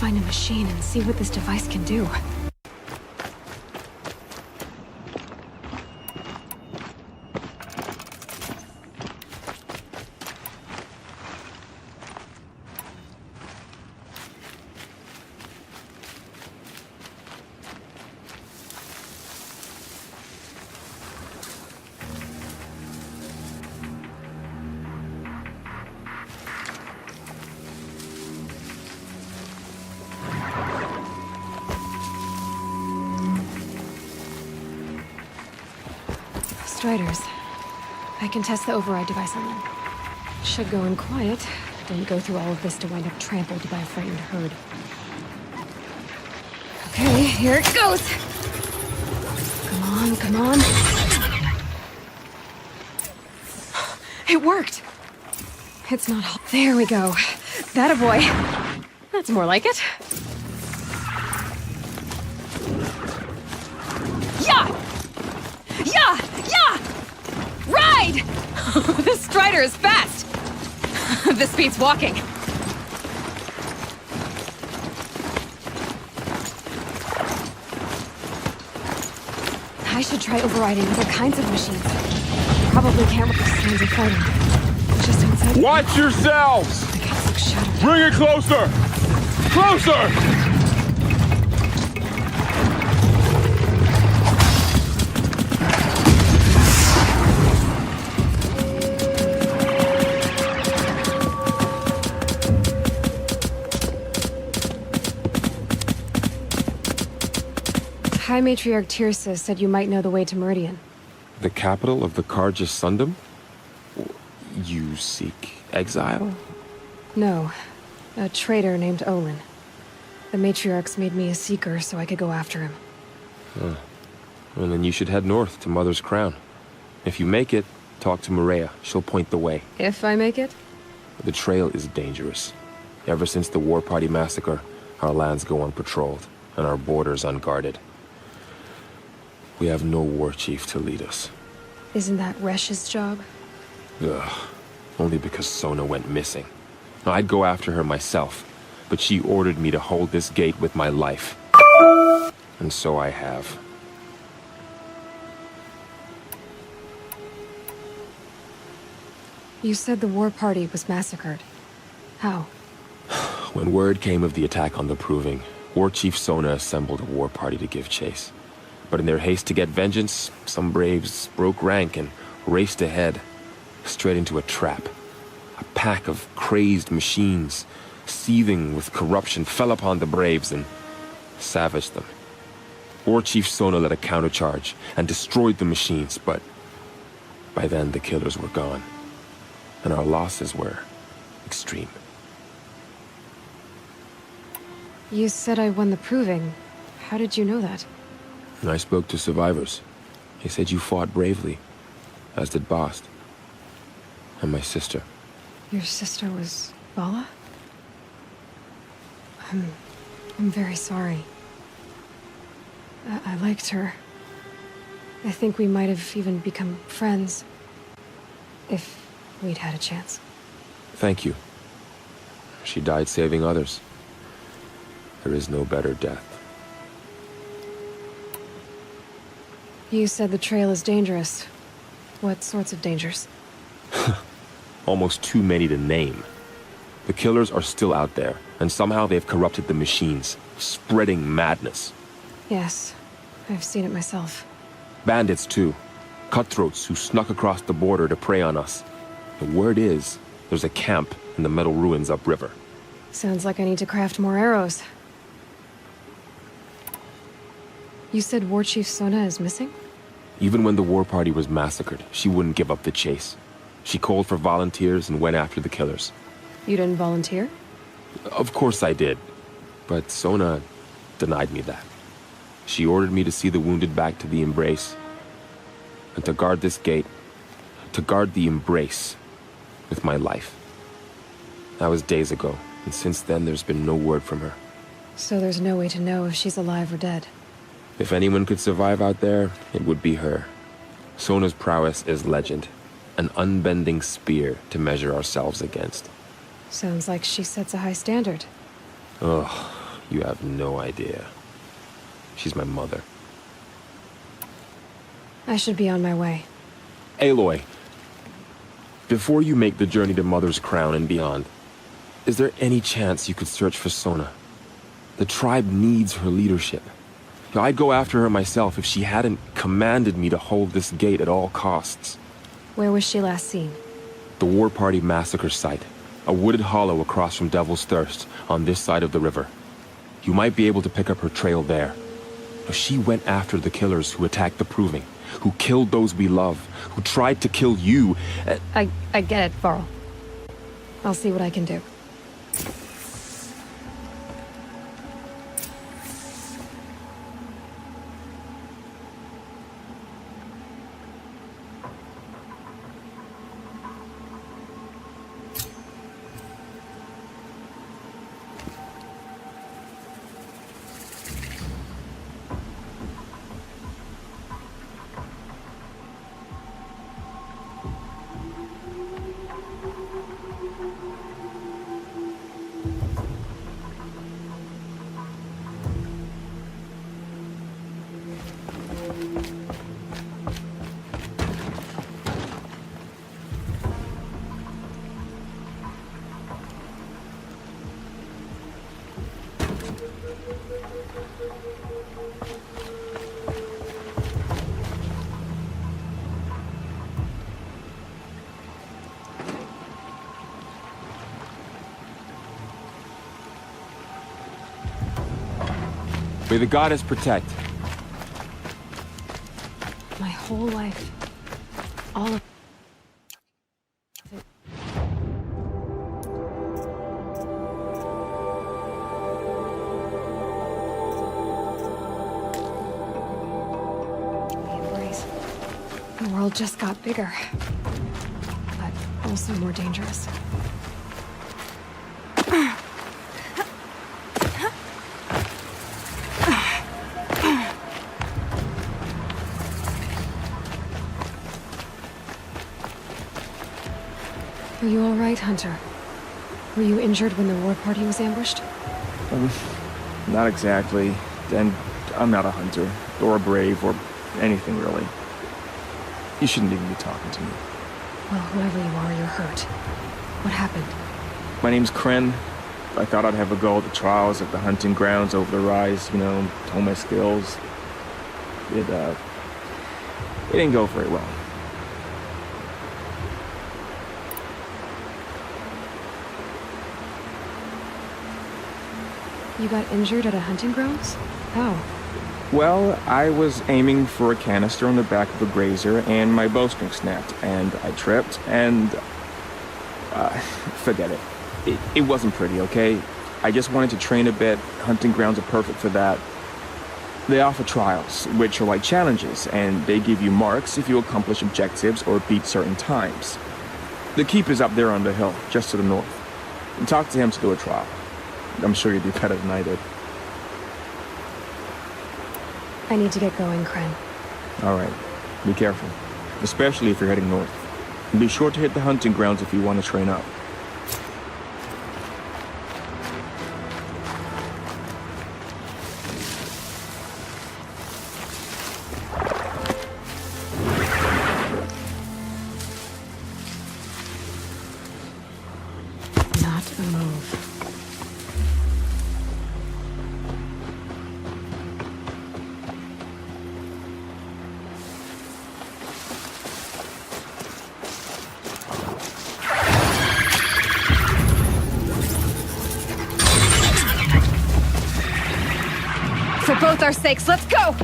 find a machine and see what this device can do. Striders. I can test the override device on them. Should go in quiet. Don't go through all of this to wind up trampled by a frightened herd. Okay, here it goes! Come on, come on. It worked! It's not hot. There we go. That a boy. That's more like it. Yeah! Yeah! Yeah! Ride! This Strider is fast! This beats walking. I should try overriding other kinds of machines. Probably can't work with signs of fighting. Just outside. Watch yourselves! The house looks shattered. Bring it closer! Closer! High Matriarch Tirsa said you might know the way to Meridian. The capital of the Carja Sundom? You seek exile? No. A traitor named Olin. The Matriarchs made me a seeker so I could go after him. Well, then you should head north to Mother's Crown. If you make it, talk to Maria. She'll point the way. If I make it? The trail is dangerous. Ever since the War Party massacre, our lands go unpatrolled, and our borders unguarded. We have no war chief to lead us. Isn't that Resh's job? Ugh. Only because Sona went missing. I'd go after her myself, but she ordered me to hold this gate with my life. And so I have. You said the War Party was massacred. How? When word came of the attack on the Proving, War Chief Sona assembled a war party to give chase. But in their haste to get vengeance, some braves broke rank and raced ahead, straight into a trap. A pack of crazed machines, seething with corruption, fell upon the braves and savaged them. War Chief Sona led a countercharge and destroyed the machines, but by then the killers were gone, and our losses were extreme. You said I won the Proving. How did you know that? I spoke to survivors. They said you fought bravely, as did Bast. And my sister. Your sister was Vala? I'm very sorry. I liked her. I think we might have even become friends. If we'd had a chance. Thank you. She died saving others. There is no better death. You said the trail is dangerous. What sorts of dangers? Almost too many to name. The killers are still out there, and somehow they've corrupted the machines, spreading madness. Yes, I've seen it myself. Bandits, too. Cutthroats who snuck across the border to prey on us. The word is, there's a camp in the metal ruins upriver. Sounds like I need to craft more arrows. You said War Chief Sona is missing? Even when the war party was massacred, she wouldn't give up the chase. She called for volunteers and went after the killers. You didn't volunteer? Of course I did. But Sona denied me that. She ordered me to see the wounded back to the Embrace. And to guard this gate. To guard the Embrace. With my life. That was days ago, and since then there's been no word from her. So there's no way to know if she's alive or dead. If anyone could survive out there, it would be her. Sona's prowess is legend. An unbending spear to measure ourselves against. Sounds like she sets a high standard. Ugh, You have no idea. She's my mother. I should be on my way. Aloy, before you make the journey to Mother's Crown and beyond, is there any chance you could search for Sona? The tribe needs her leadership. I'd go after her myself if she hadn't commanded me to hold this gate at all costs. Where was she last seen? The War Party massacre site. A wooded hollow across from Devil's Thirst, on this side of the river. You might be able to pick up her trail there. She went after the killers who attacked the Proving, who killed those we love, who tried to kill you. I get it, Varl. I'll see what I can do. May the goddess protect. My whole life. All of it. The embrace. The world just got bigger. But also more dangerous. Are you all right, Hunter? Were you injured when the war party was ambushed? Not exactly. And I'm not a hunter, or a brave, or anything really. You shouldn't even be talking to me. Well, whoever you are, you're hurt. What happened? My name's Kren. I thought I'd have a go at the trials at the hunting grounds over the rise, hone my skills. It didn't go very well. You got injured at a hunting grounds? How? Well, I was aiming for a canister on the back of a grazer, and my bowstring snapped, and I tripped, and... forget it. It wasn't pretty, okay? I just wanted to train a bit. Hunting grounds are perfect for that. They offer trials, which are like challenges, and they give you marks if you accomplish objectives or beat certain times. The keep is up there on the hill, just to the north. And talk to him to do a trial. I'm sure you'd do better than I did. I need to get going, Kren. All right. Be careful. Especially if you're heading north. And be sure to hit the hunting grounds if you want to train up. Not a move. For both our sakes, let's go!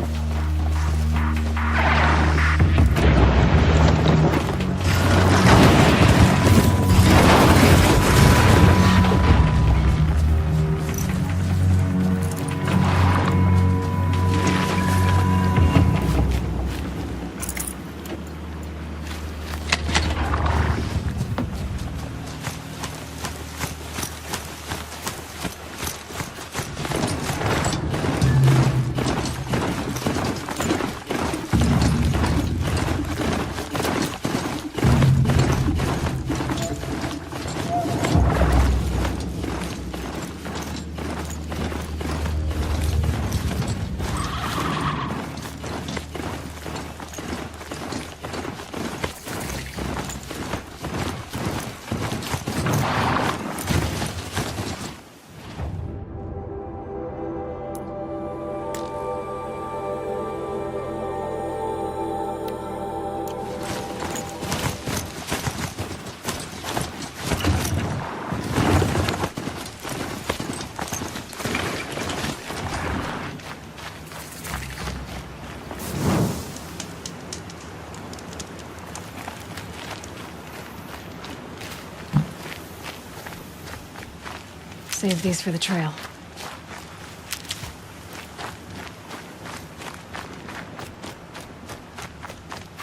save these for the trail.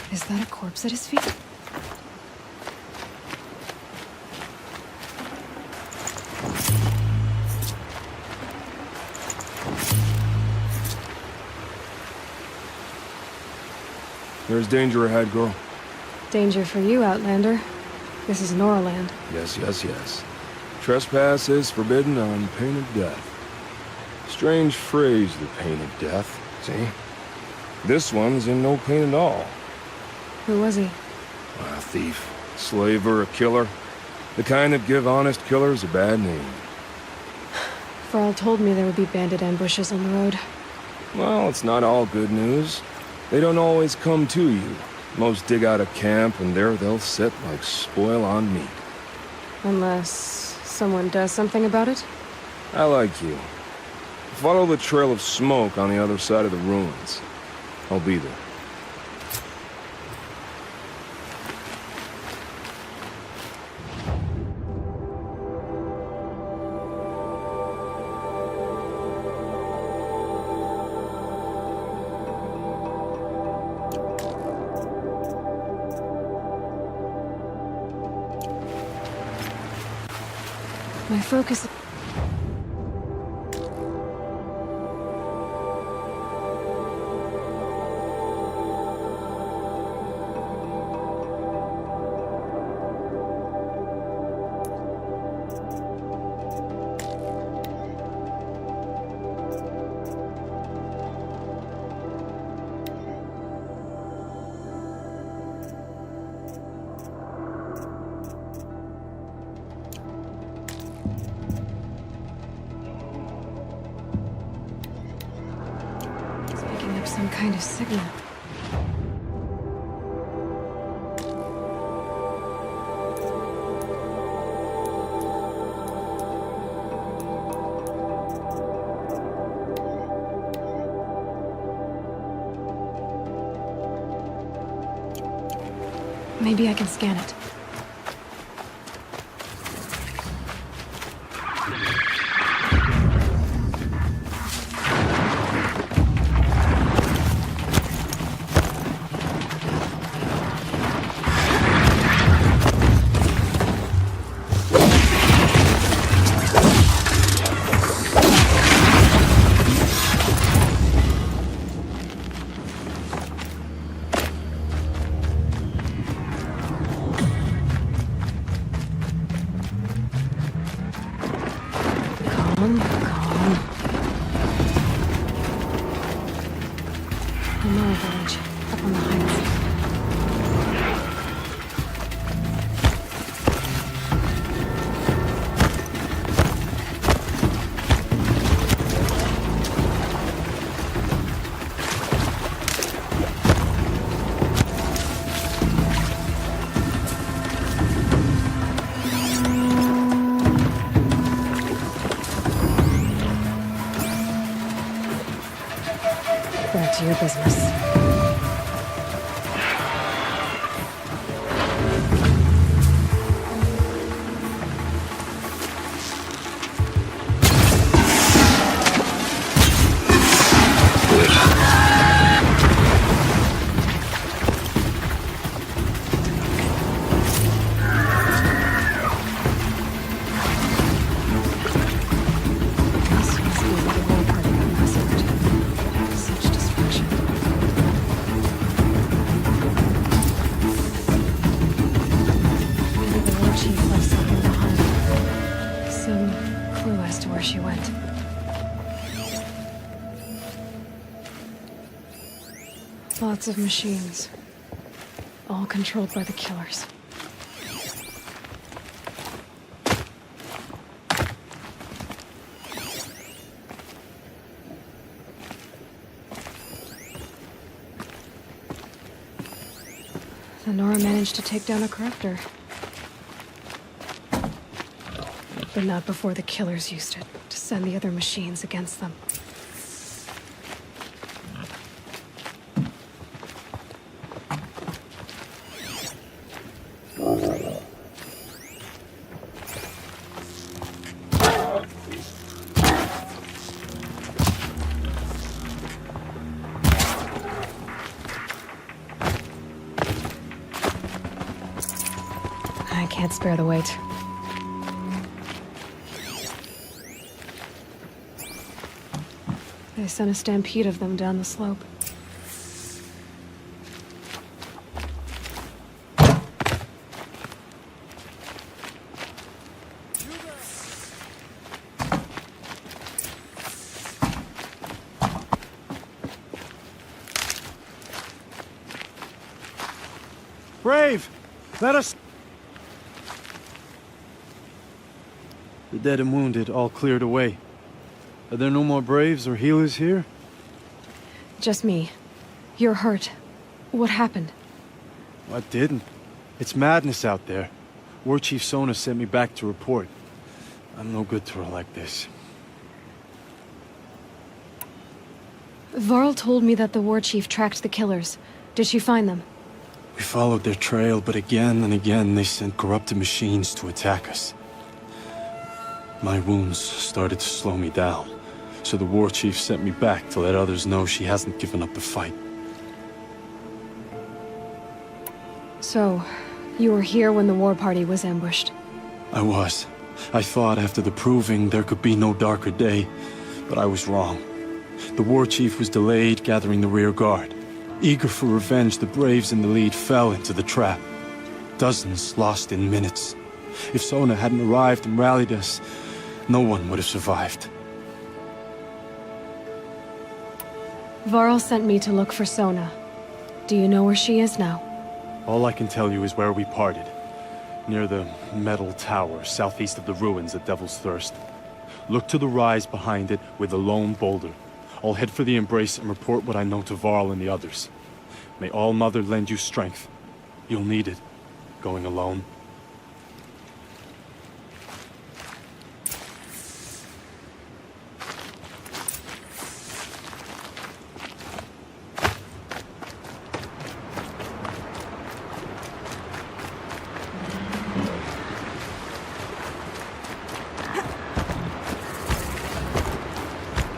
Is that a corpse at his feet? There's danger ahead, girl. Danger for you, Outlander. This is Noraland. Yes, yes, yes. Trespass is forbidden on pain of death. Strange phrase, the pain of death. See? This one's in no pain at all. Who was he? A thief, slaver, a killer. The kind that give honest killers a bad name. Thrall told me there would be bandit ambushes on the road. Well, it's not all good news. They don't always come to you. Most dig out a camp, and there they'll sit like spoil on meat. Unless someone does something about it? I like you. Follow the trail of smoke on the other side of the ruins. I'll be there. My focus... picking up some kind of signal. Maybe I can scan it. Calm, calm. The Nora village, up on the heights. Back to your business. This must be where the war party got massacred. Such destruction. Maybe the war chief left something behind. Some clue as to where she went. Lots of machines. All controlled by the killers. The Nora managed to take down a corruptor. But not before the killers used it to send the other machines against them. can't spare the weight. They sent a stampede of them down the slope. Brave! Let us... The dead and wounded all cleared away. Are there no more Braves or healers here? Just me. You're hurt. What happened? What didn't? It's madness out there. War Chief Sona sent me back to report. I'm no good to her like this. Varl told me that the war chief tracked the killers. Did she find them? We followed their trail, but again and again they sent corrupted machines to attack us. My wounds started to slow me down, so the war chief sent me back to let others know she hasn't given up the fight. So, you were here when the war party was ambushed? I was. I thought after the proving there could be no darker day, but I was wrong. The war chief was delayed gathering the rear guard. Eager for revenge, the Braves in the lead fell into the trap. Dozens lost in minutes. If Sona hadn't arrived and rallied us, no one would have survived. Varl sent me to look for Sona. Do you know where she is now? All I can tell you is where we parted. Near the metal tower, southeast of the ruins at Devil's Thirst. Look to the rise behind it with a lone boulder. I'll head for the Embrace and report what I know to Varl and the others. May All Mother lend you strength. You'll need it, going alone.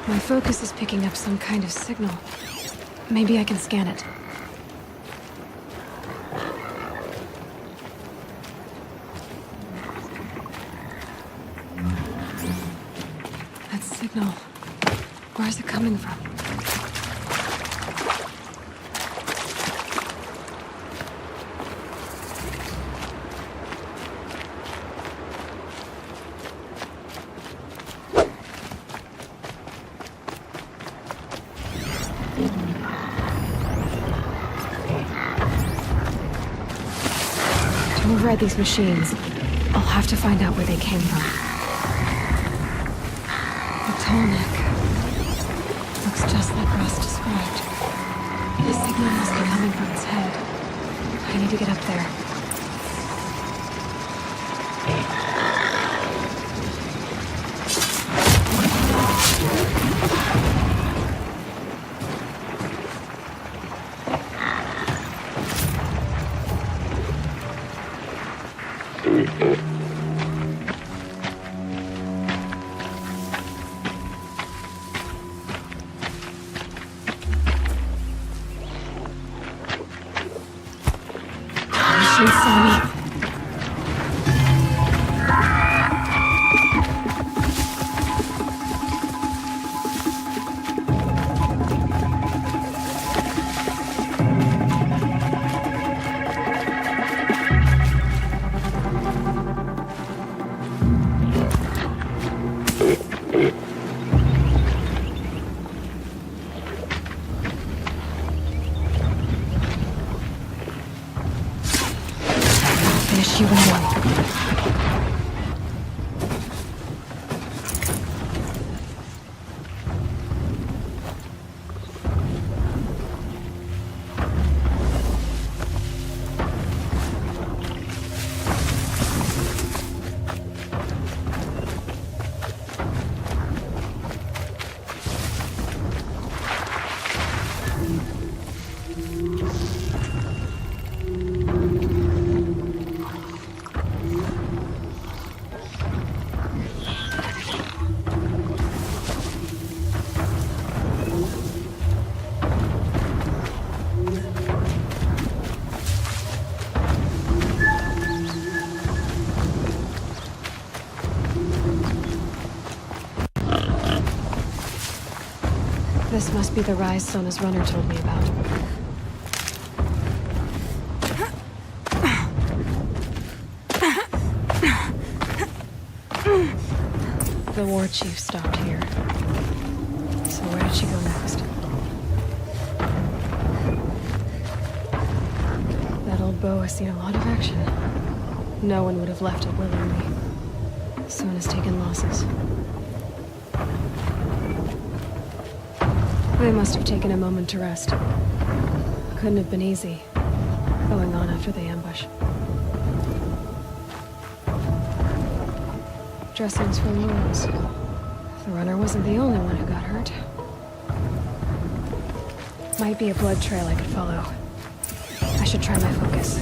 My focus is picking up some kind of signal. Maybe I can scan it. That signal. Where is it coming from? To override these machines, I'll have to find out where they came from. The tall neck. Looks just like Ross described. The signal must be coming from its head. I need to get up there. She saw me. Finish you in one. This must be the rise Sona's runner told me about. The war chief stopped here. So where did she go next? That old bow has seen a lot of action. No one would have left it willingly. Sona's taken losses. They must have taken a moment to rest. Couldn't have been easy, going on after the ambush. Dressings for wounds. The runner wasn't the only one who got hurt. Might be a blood trail I could follow. I should try my focus.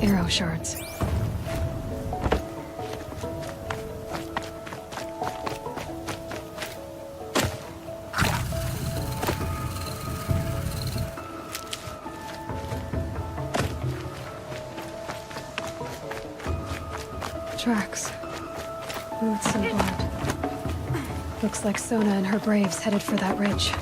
Arrow shards. Tracks. Roots and blood. Looks like Sona and her braves headed for that ridge.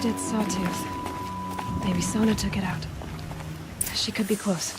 Dead sawtooth. Maybe Sona took it out. She could be close.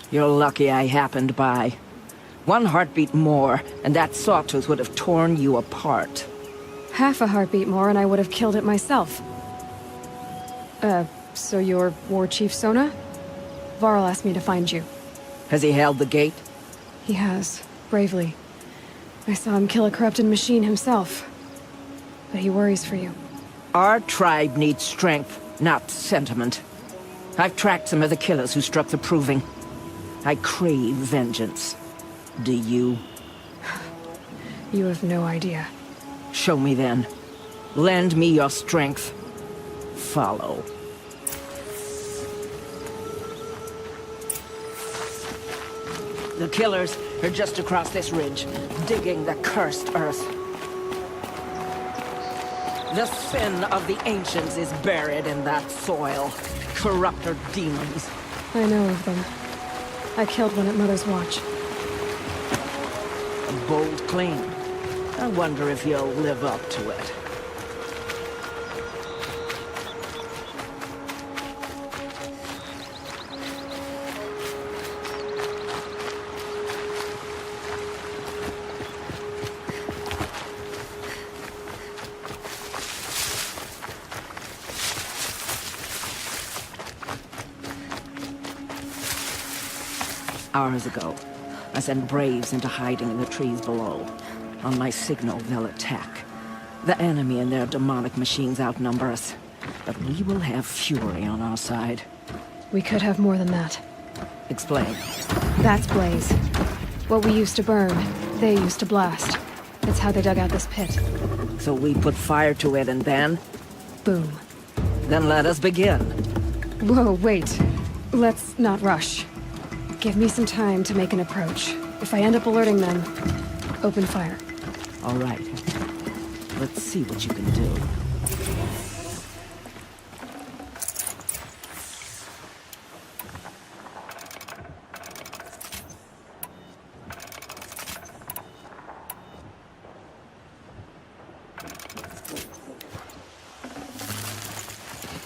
You're lucky I happened by. One heartbeat more, and that sawtooth would have torn you apart. Half a heartbeat more and I would have killed it myself. So you're War Chief Sona? Varl asked me to find you. Has he held the gate? He has, bravely. I saw him kill a corrupted machine himself. But he worries for you. Our tribe needs strength, not sentiment. I've tracked some of the killers who struck the Proving. I crave vengeance. Do you? You have no idea. Show me then. Lend me your strength. Follow. The killers are just across this ridge, digging the cursed earth. The sin of the ancients is buried in that soil. Corrupter demons. I know of them. I killed one at Mother's Watch. A bold claim. I wonder if you'll live up to it. Hours ago, I sent braves into hiding in the trees below. On my signal, they'll attack. The enemy and their demonic machines outnumber us, but we will have fury on our side. We could have more than that. Explain. That's Blaze. What we used to burn, they used to blast. It's how they dug out this pit. So we put fire to it and then? Boom. Then let us begin. Whoa, wait. Let's not rush. Give me some time to make an approach. If I end up alerting them, open fire. All right. Let's see what you can do.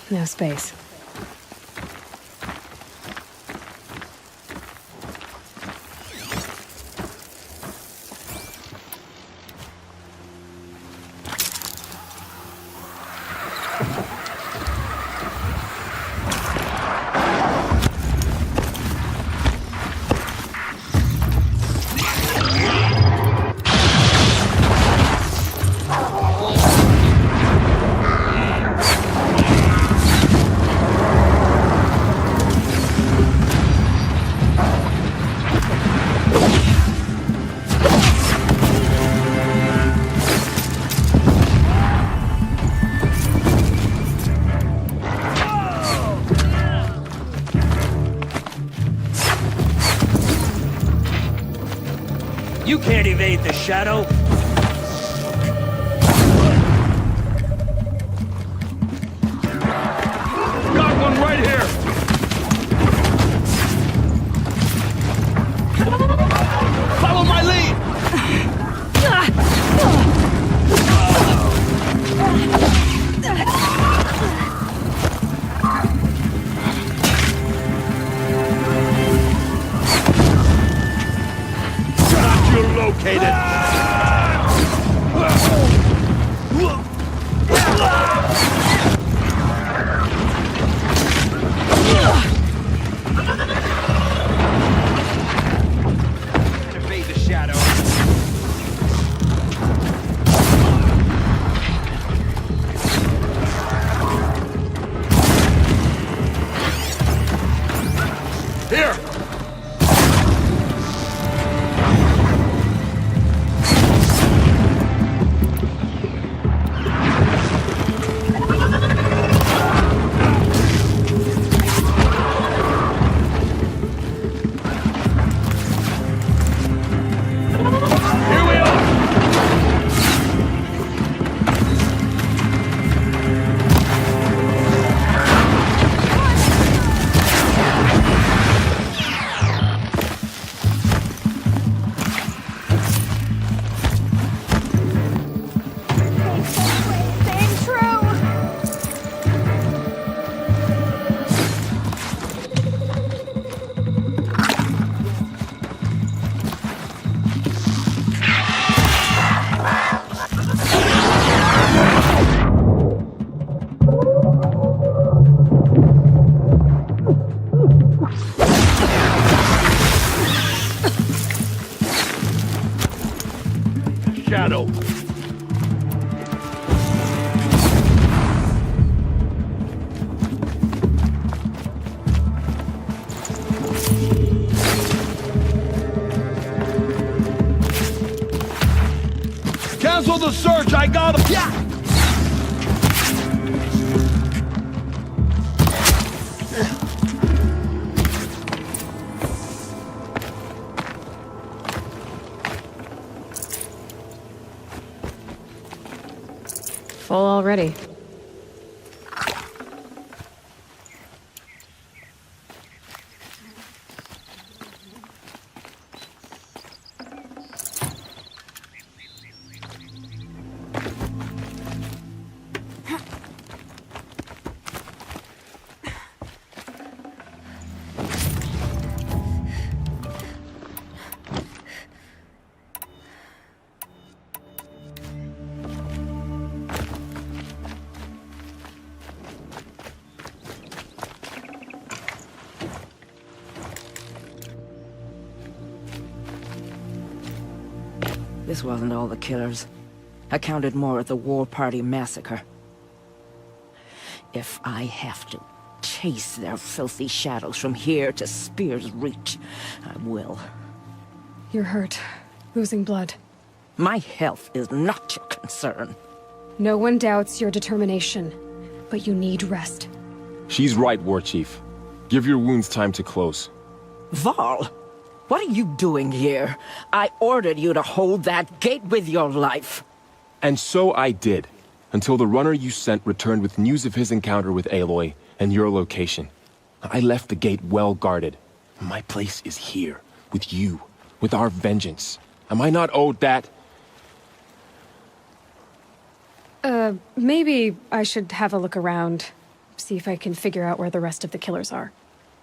No space. You can't evade the shadow. Got one right here! Follow my lead. Got you located! Evade the shadow. Here! Here we are! Staying true! Shadow! Cancel the search! I got him! Yeah! Full already. This wasn't all the killers. I counted more at the War Party massacre. If I have to chase their filthy shadows from here to Spear's Reach, I will. You're hurt. Losing blood. My health is not your concern. No one doubts your determination, but you need rest. She's right, War Chief. Give your wounds time to close. Varl, what are you doing here? I ordered you to hold that gate with your life. And so I did, until the runner you sent returned with news of his encounter with Aloy and your location. I left the gate well guarded. My place is here, with you, with our vengeance. Am I not owed that? Maybe I should have a look around. See if I can figure out where the rest of the killers are.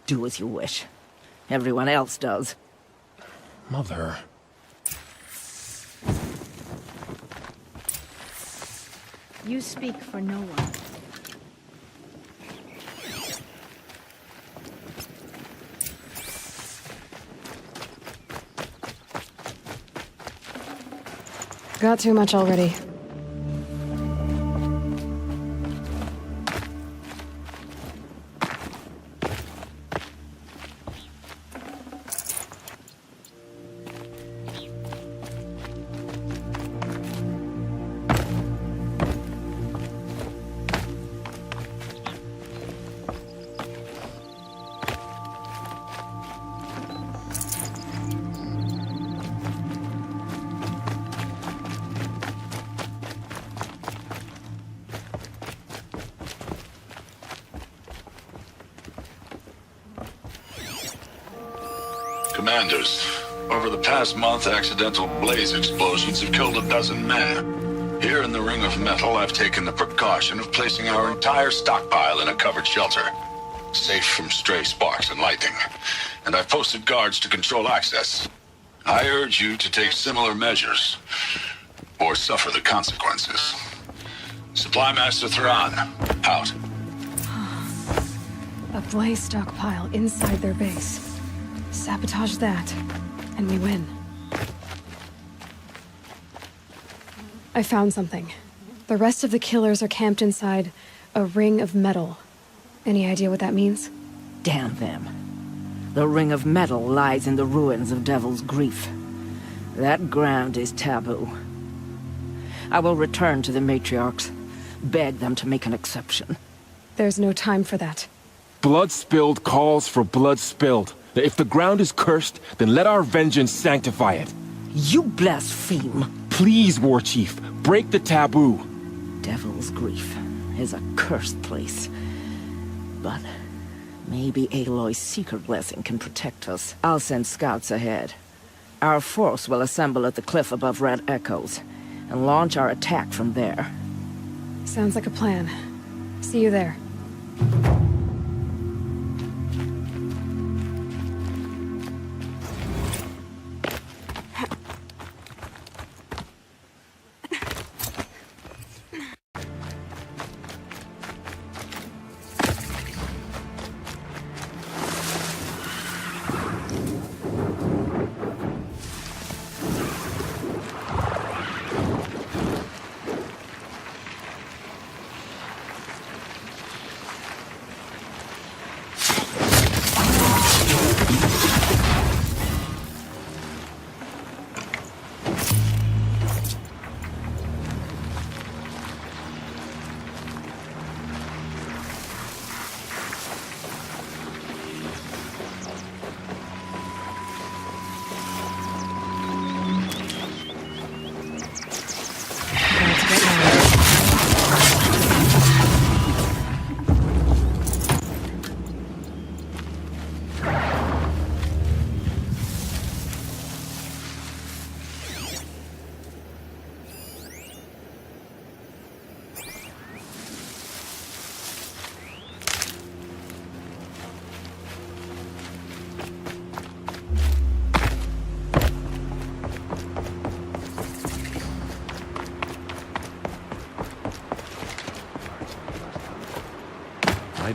Do as you wish. Everyone else does. Mother. You speak for no one. Got too much already. Commanders, over the past month, accidental blaze explosions have killed 12 men. Here in the Ring of Metal, I've taken the precaution of placing our entire stockpile in a covered shelter, safe from stray sparks and lightning, and I've posted guards to control access. I urge you to take similar measures, or suffer the consequences. Supply Master Thrawn, out. A blaze stockpile inside their base. Sabotage that, and we win. I found something. The rest of the killers are camped inside a ring of metal. Any idea what that means? Damn them. The Ring of Metal lies in the ruins of Devil's Grief. That ground is taboo. I will return to the matriarchs, beg them to make an exception. There's no time for that. Blood spilled calls for blood spilled. If the ground is cursed, then let our vengeance sanctify it. You blaspheme! Please, War Chief, break the taboo. Devil's Grief is a cursed place. But maybe Aloy's secret blessing can protect us. I'll send scouts ahead. Our force will assemble at the cliff above Red Echoes, and launch our attack from there. Sounds like a plan. See you there.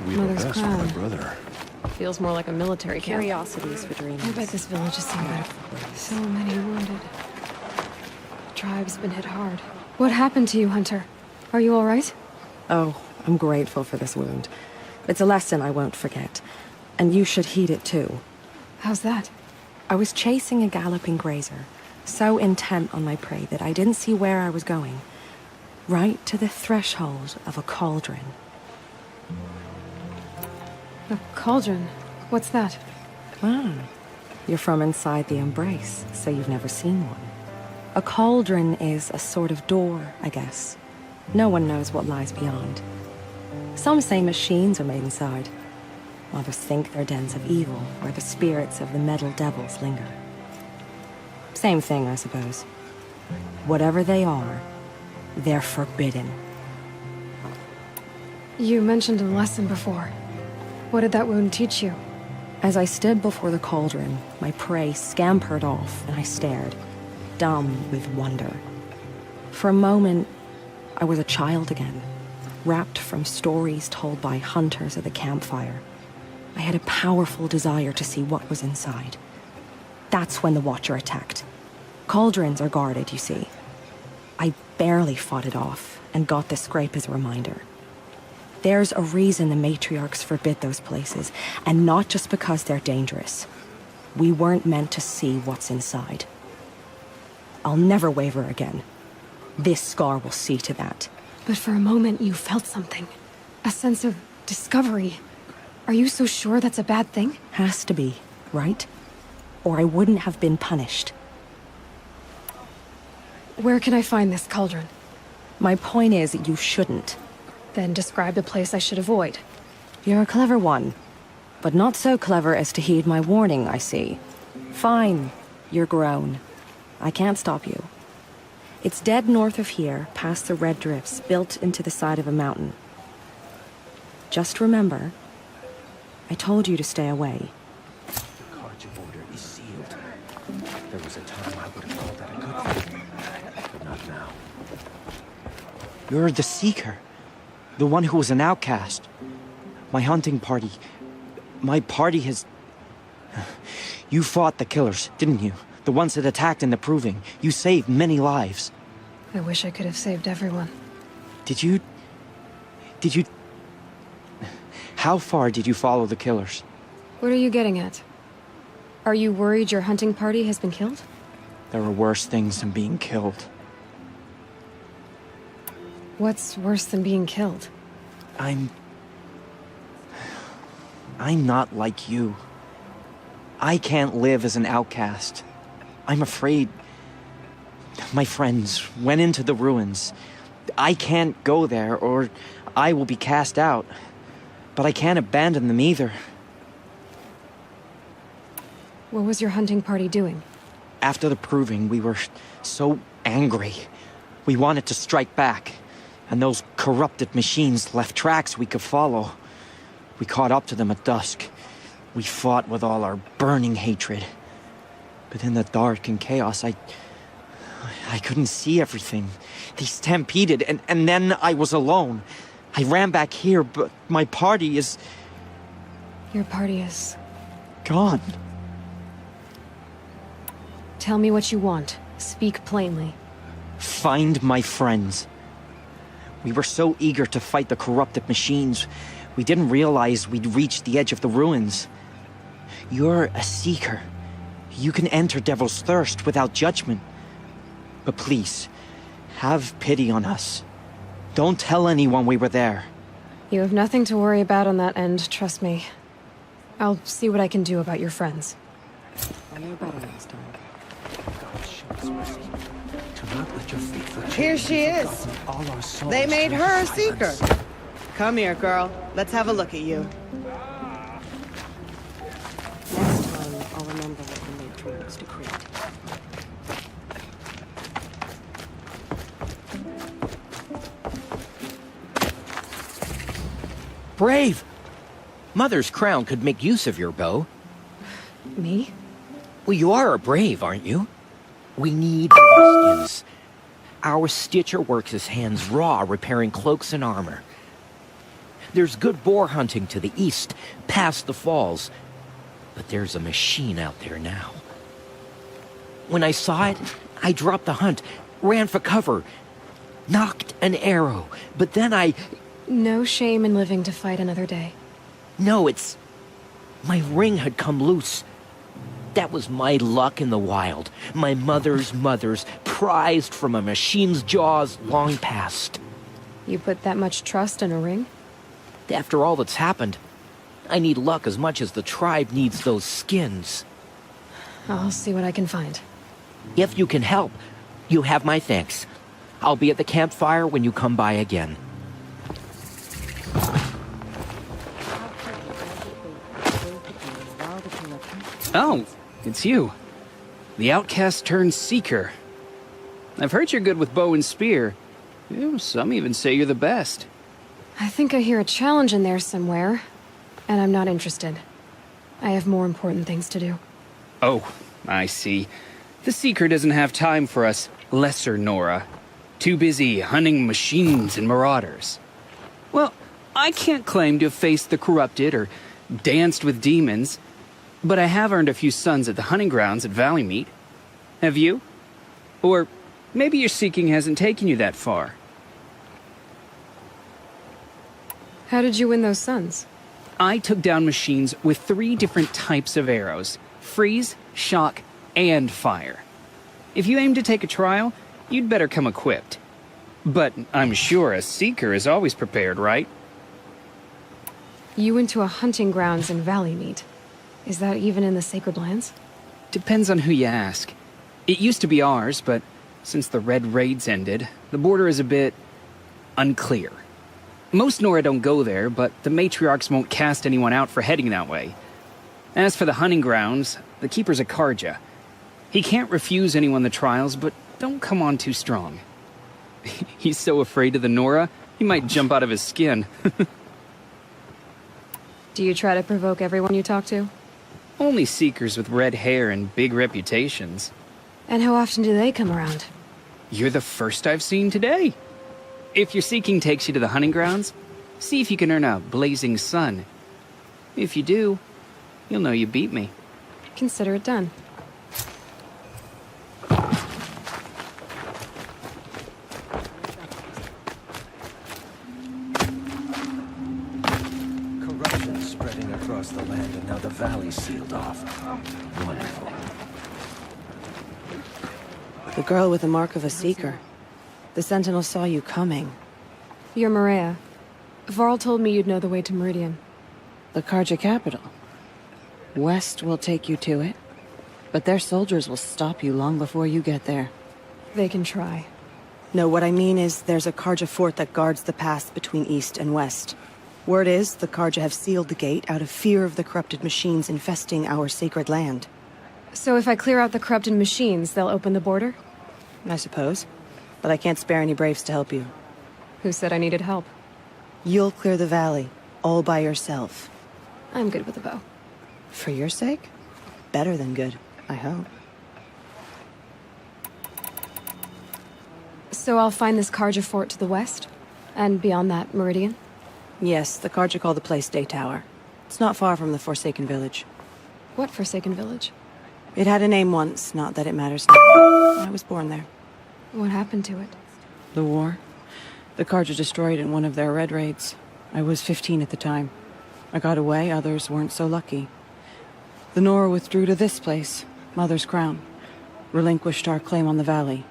Mother's crown. Brother. Feels more like a military camp. Curiosities for dreamers. I bet this village has seen better. So many wounded. The tribe's been hit hard. What happened to you, Hunter? Are you all right? Oh, I'm grateful for this wound. It's a lesson I won't forget. And you should heed it too. How's that? I was chasing a galloping grazer, so intent on my prey that I didn't see where I was going. right to the threshold of a cauldron. A cauldron? What's that? Ah, you're from inside the Embrace, so you've never seen one. A cauldron is a sort of door, I guess. No one knows what lies beyond. Some say machines are made inside. Others think they're dens of evil, where the spirits of the metal devils linger. Same thing, I suppose. Whatever they are, they're forbidden. You mentioned a lesson before. What did that wound teach you? As I stood before the cauldron, my prey scampered off, and I stared, dumb with wonder. For a moment, I was a child again, wrapped from stories told by hunters at the campfire. I had a powerful desire to see what was inside. That's when the Watcher attacked. Cauldrons are guarded, you see. I barely fought it off, and got the scrape as a reminder. There's a reason the matriarchs forbid those places, and not just because they're dangerous. We weren't meant to see what's inside. I'll never waver again. This scar will see to that. But for a moment you felt something. A sense of discovery. Are you so sure that's a bad thing? Has to be, right? Or I wouldn't have been punished. Where can I find this cauldron? My point is, you shouldn't. Then describe the place I should avoid. You're a clever one. But not so clever as to heed my warning, I see. Fine. You're grown. I can't stop you. It's dead north of here, past the red drifts, built into the side of a mountain. Just remember, I told you to stay away. The Carja border is sealed. There was a time I would have called that a good thing, but not now. You're the Seeker. The one who was an outcast. My hunting party. My party has... You fought the killers, didn't you? The ones that attacked in the Proving. You saved many lives. I wish I could have saved everyone. Did you... How far did you follow the killers? What are you getting at? Are you worried your hunting party has been killed? There are worse things than being killed. What's worse than being killed? I'm not like you. I can't live as an outcast. I'm afraid... My friends went into the ruins. I can't go there, or I will be cast out. But I can't abandon them either. What was your hunting party doing? After the Proving, we were so angry. We wanted to strike back. And those corrupted machines left tracks we could follow. We caught up to them at dusk. We fought with all our burning hatred. But in the dark and chaos, I couldn't see everything. They stampeded, and then I was alone. I ran back here, but my party is... Your party is... gone. Tell me what you want. Speak plainly. Find my friends. We were so eager to fight the corrupted machines, we didn't realize we'd reached the edge of the ruins. You're a Seeker. You can enter Devil's Thirst without judgment. But please, have pity on us. Don't tell anyone we were there. You have nothing to worry about on that end, trust me. I'll see what I can do about your friends. I know better next time. Here she is. They made her a Seeker. Come here, girl. Let's have a look at you. Next time, I'll remember what the matriarchs decreed. Brave! Mother's crown could make use of your bow. Me? Well, you are a brave, aren't you? We need skins. Our Stitcher works his hands raw repairing cloaks and armor. There's good boar hunting to the east, past the falls. But there's a machine out there now. When I saw it, I dropped the hunt, ran for cover, knocked an arrow, but then I... No shame in living to fight another day. No, it's... My ring had come loose. That was my luck in the wild. My mother's mother's, prized from a machine's jaws long past. You put that much trust in a ring? After all that's happened, I need luck as much as the tribe needs those skins. I'll see what I can find. If you can help, you have my thanks. I'll be at the campfire when you come by again. Oh, it's you. The outcast turned seeker. I've heard you're good with bow and spear. Some even say you're the best. I think I hear a challenge in there somewhere, and I'm not interested. I have more important things to do. Oh, I see. The Seeker doesn't have time for us lesser Nora. Too busy hunting machines and marauders. Well, I can't claim to have faced the corrupted or danced with demons, but I have earned a few sons at the hunting grounds at Valleymeet. Have you? Or maybe your seeking hasn't taken you that far. How did you win those sons? I took down machines with 3 different types of arrows: freeze, shock, and fire. If you aim to take a trial, you'd better come equipped. But I'm sure a seeker is always prepared, right? You went to a hunting grounds in Valleymeet. Is that even in the Sacred Lands? Depends on who you ask. It used to be ours, but since the Red Raids ended, the border is a bit unclear. Most Nora don't go there, but the matriarchs won't cast anyone out for heading that way. As for the hunting grounds, the keeper's a Karja. He can't refuse anyone the trials, but don't come on too strong. He's so afraid of the Nora, he might jump out of his skin. Do you try to provoke everyone you talk to? Only seekers with red hair and big reputations. And how often do they come around? You're the first I've seen today. If your seeking takes you to the hunting grounds, see if you can earn a blazing sun. If you do, you'll know you beat me. Consider it done. Corruption spreading across the land, and now the valley's sealed off. Wonderful. The girl with the mark of a seeker. The Sentinel saw you coming. You're Maria. Varl told me you'd know the way to Meridian. The Karja capital. West will take you to it, but their soldiers will stop you long before you get there. They can try. No, what I mean is there's a Karja fort that guards the pass between East and West. Word is the Karja have sealed the gate out of fear of the corrupted machines infesting our sacred land. So if I clear out the corrupted machines, they'll open the border? I suppose. But I can't spare any braves to help you. Who said I needed help? You'll clear the valley, all by yourself. I'm good with a bow. For your sake? Better than good, I hope. So I'll find this Karja fort to the west? And beyond that, Meridian? Yes, the Karja call the place Day Tower. It's not far from the Forsaken Village. What Forsaken Village? It had a name once, not that it matters now. I was born there. What happened to it? The war. The Karja destroyed in one of their red raids. I was 15 at the time. I got away, others weren't so lucky. The Nora withdrew to this place, Mother's Crown. Relinquished our claim on the valley.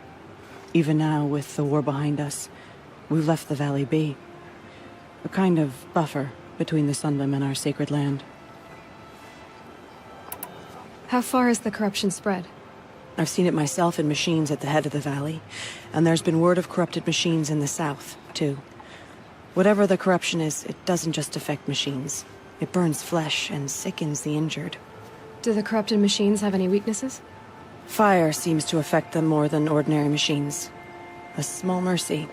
Even now, with the war behind us, we've left the valley be. A kind of buffer between the Sunlim and our sacred land. How far has the corruption spread? I've seen it myself in machines at the head of the valley, and there's been word of corrupted machines in the south, too. Whatever the corruption is, it doesn't just affect machines. It burns flesh and sickens the injured. Do the corrupted machines have any weaknesses? Fire seems to affect them more than ordinary machines. A small mercy.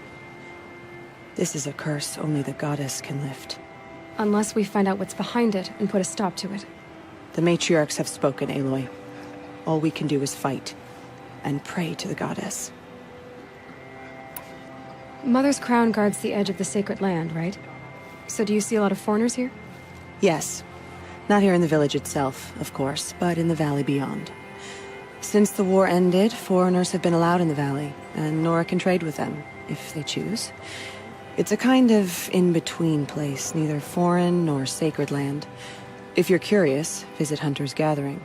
This is a curse only the goddess can lift. Unless we find out what's behind it and put a stop to it. The matriarchs have spoken, Aloy. All we can do is fight, and pray to the goddess. Mother's Crown guards the edge of the sacred land, right? So do you see a lot of foreigners here? Yes. Not here in the village itself, of course, but in the valley beyond. Since the war ended, foreigners have been allowed in the valley, and Nora can trade with them, if they choose. It's a kind of in-between place, neither foreign nor sacred land. If you're curious, visit Hunter's Gathering.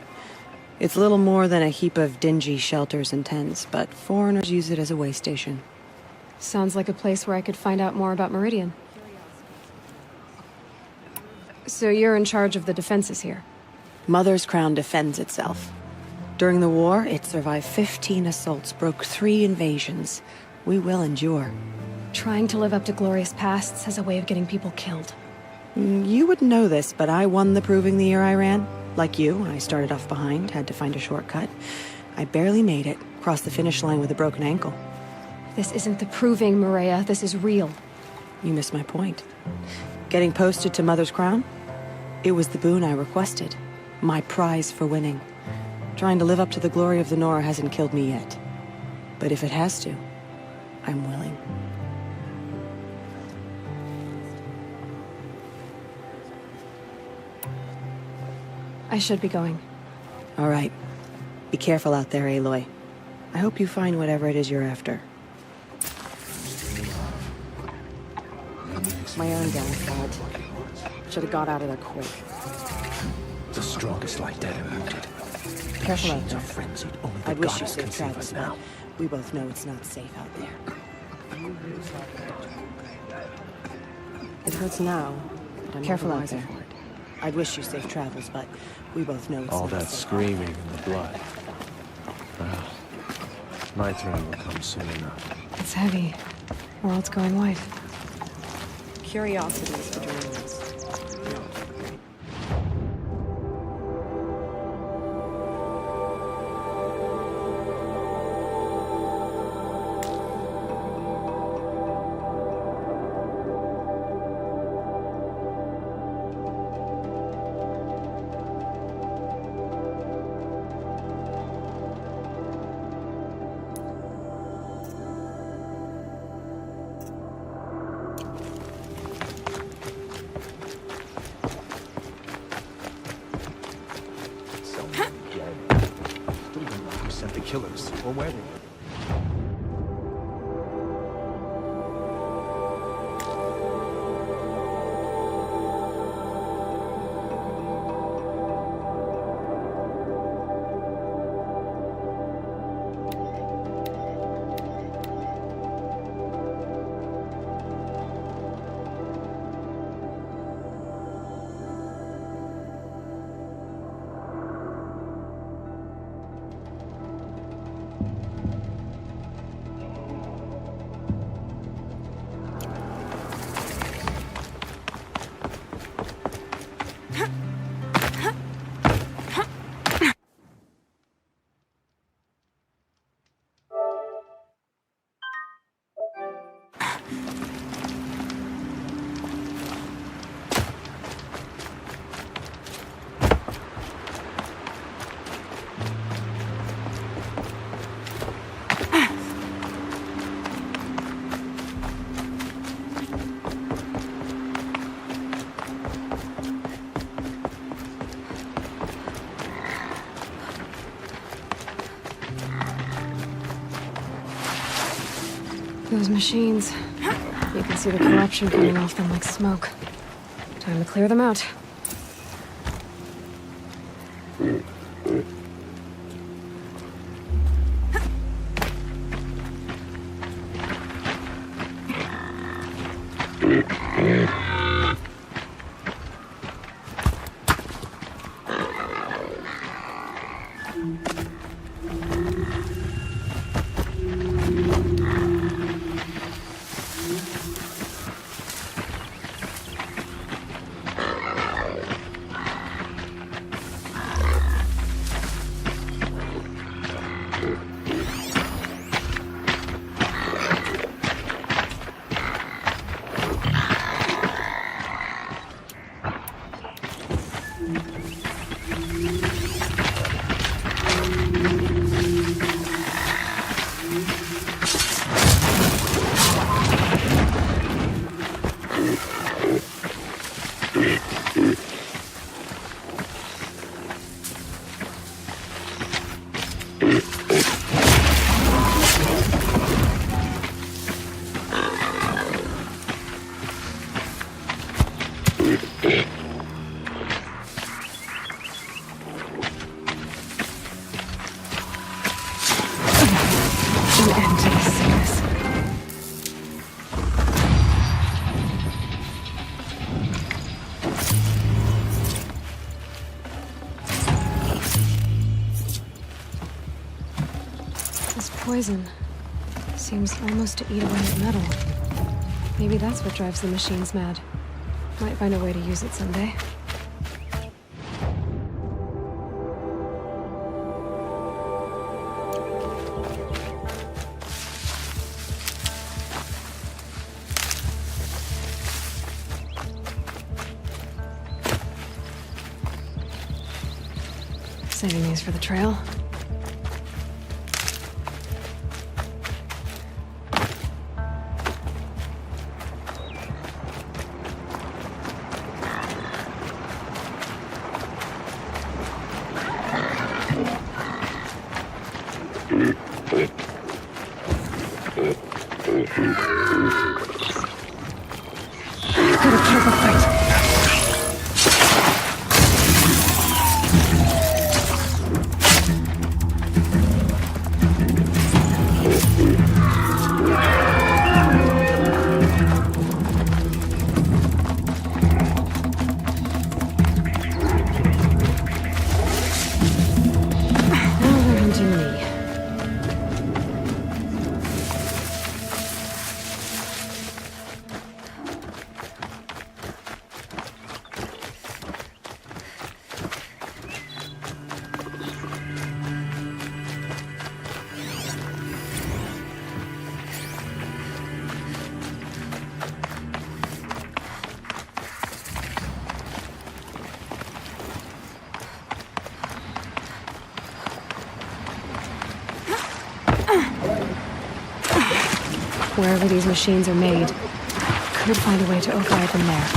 It's little more than a heap of dingy shelters and tents, but foreigners use it as a way station. Sounds like a place where I could find out more about Meridian. So you're in charge of the defenses here? Mother's Crown defends itself. During the war, it survived 15 assaults, broke 3 invasions. We will endure. Trying to live up to glorious pasts as a way of getting people killed. You wouldn't know this, but I won the proving the year I ran. Like you, I started off behind, had to find a shortcut. I barely made it, crossed the finish line with a broken ankle. This isn't the proving, Maria. This is real. You missed my point. Getting posted to Mother's Crown? It was the boon I requested. My prize for winning. Trying to live up to the glory of the Nora hasn't killed me yet. But if it has to, I'm willing. I should be going. All right. Be careful out there, Aloy. I hope you find whatever it is you're after. My own downfall. Should have got out of there quick. The strongest lie dead and wounded. Careful out Machines there. are frenzied. Only the I'd wish you goddess can safe save travels, us now. but we both know it's not safe out there. It hurts now, but I'm Careful never out wiser there. for it. I'd wish you safe travels, but we both know it's All not that safe. screaming and the blood. Well, my turn will come soon enough. It's heavy. World's going white. Curiosity is for dreams. Who sent the killers, or where they were? Those machines. You can see the corruption coming off them like smoke. Time to clear them out. poison. Seems almost to eat away at metal. Maybe that's what drives the machines mad. Might find a way to use it someday. Saving these for the trail. Gotta put up a fight. Wherever these machines are made, could find a way to override them there.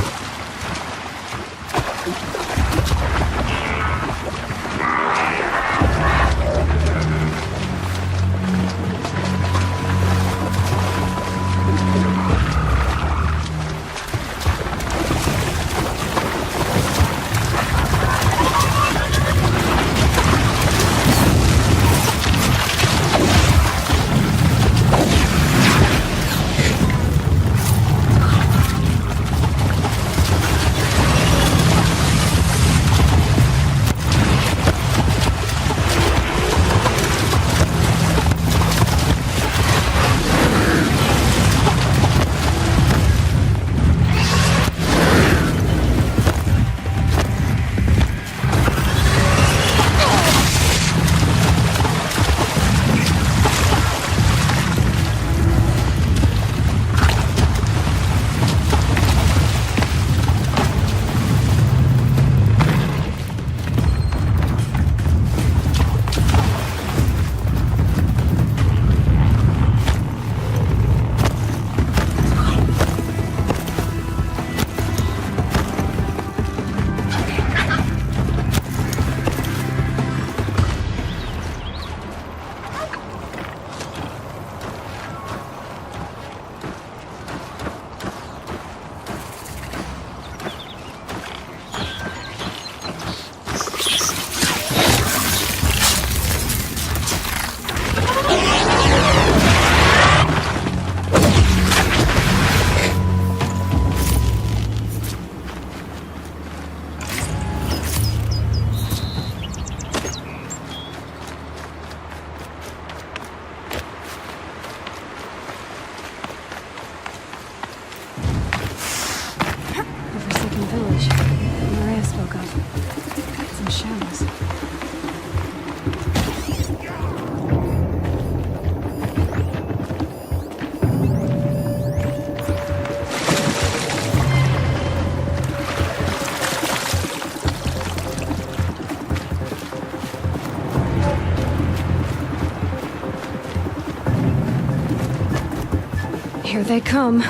Here they come.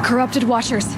Corrupted Watchers.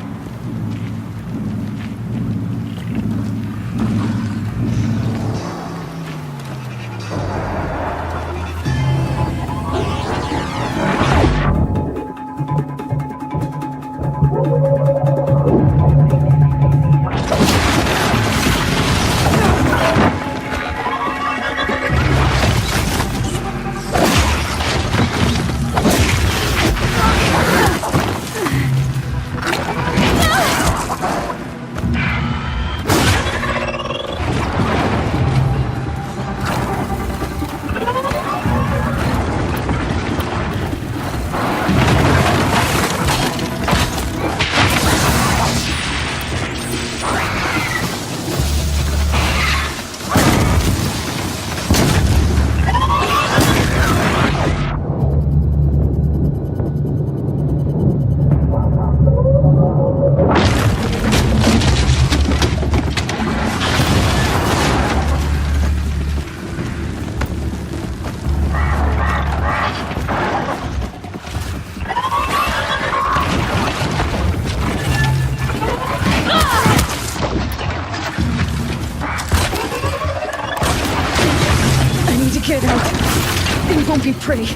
won't be pretty.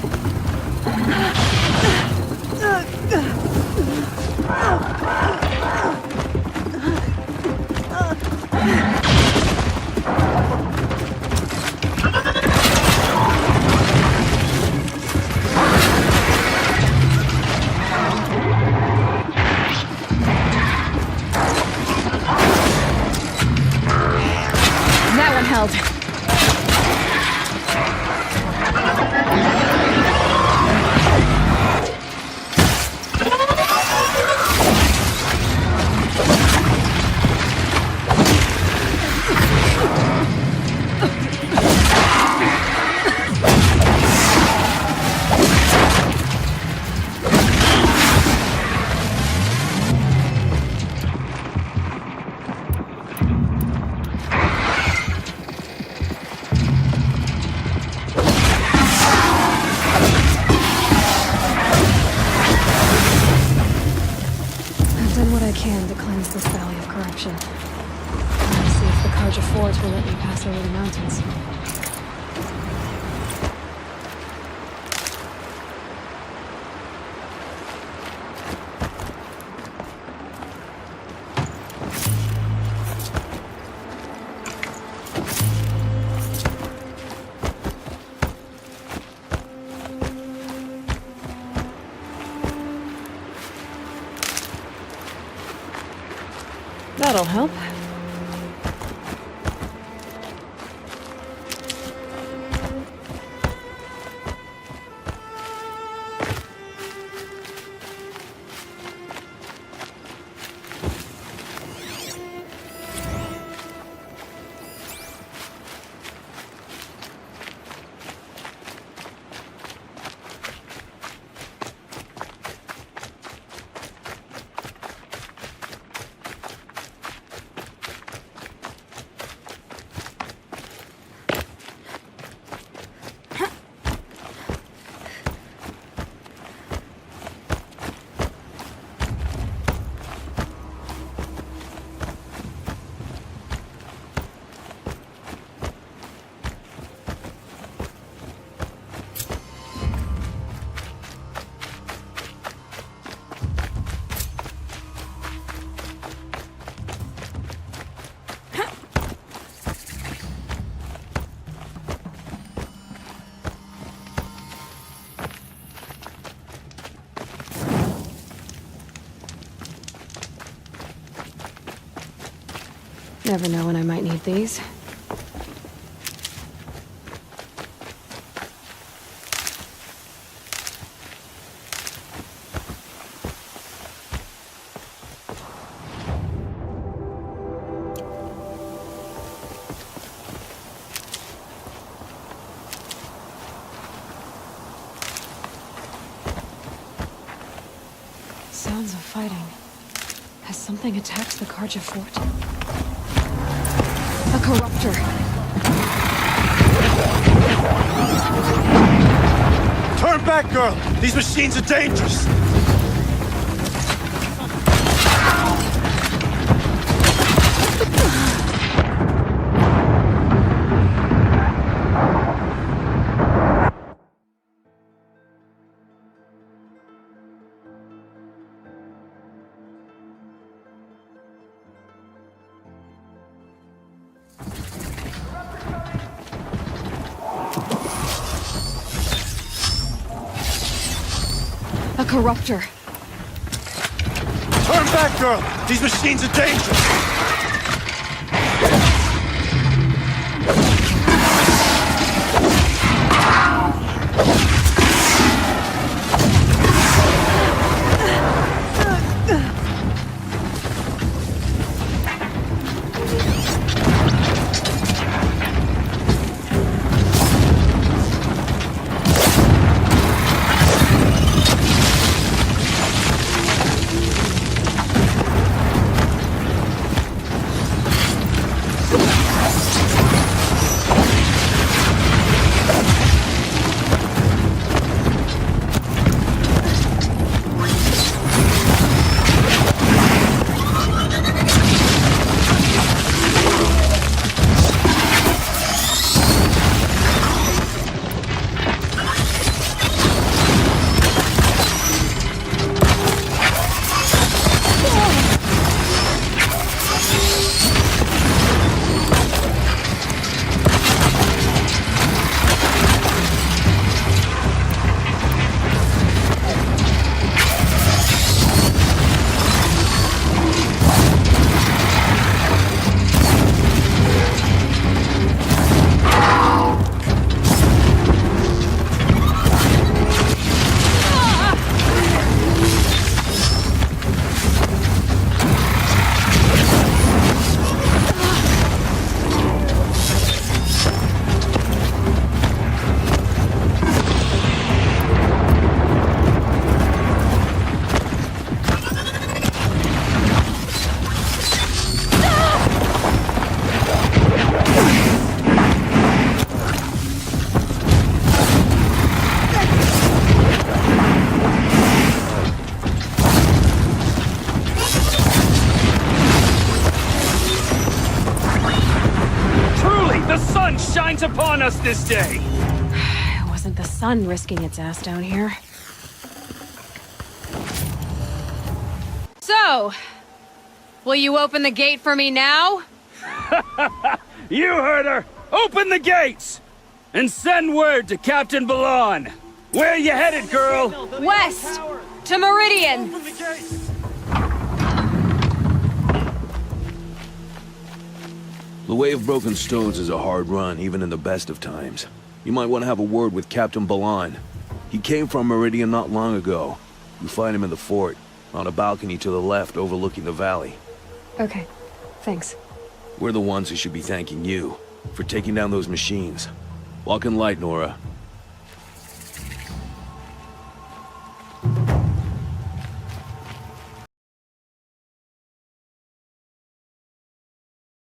That one held. To cleanse this valley of corruption. Let's see if the Carja Fort will let me pass over the mountains. That'll help. Never know when I might need these. Sounds of fighting. Has something attacked the Carja Fort? A corruptor. Turn back, girl! These machines are dangerous! A corruptor. Turn back, girl! These machines are dangerous! bent upon us this day. It wasn't the sun risking its ass down here. So, will you open the gate for me now? You heard her! Open the gates! And send word to Captain Balan. Where you headed, girl? West! To Meridian! The Way of Broken Stones is a hard run, even in the best of times. You might want to have a word with Captain Balan. He came from Meridian not long ago. You find him in the fort, on a balcony to the left overlooking the valley. Okay, thanks. We're the ones who should be thanking you for taking down those machines. Walk in light, Nora.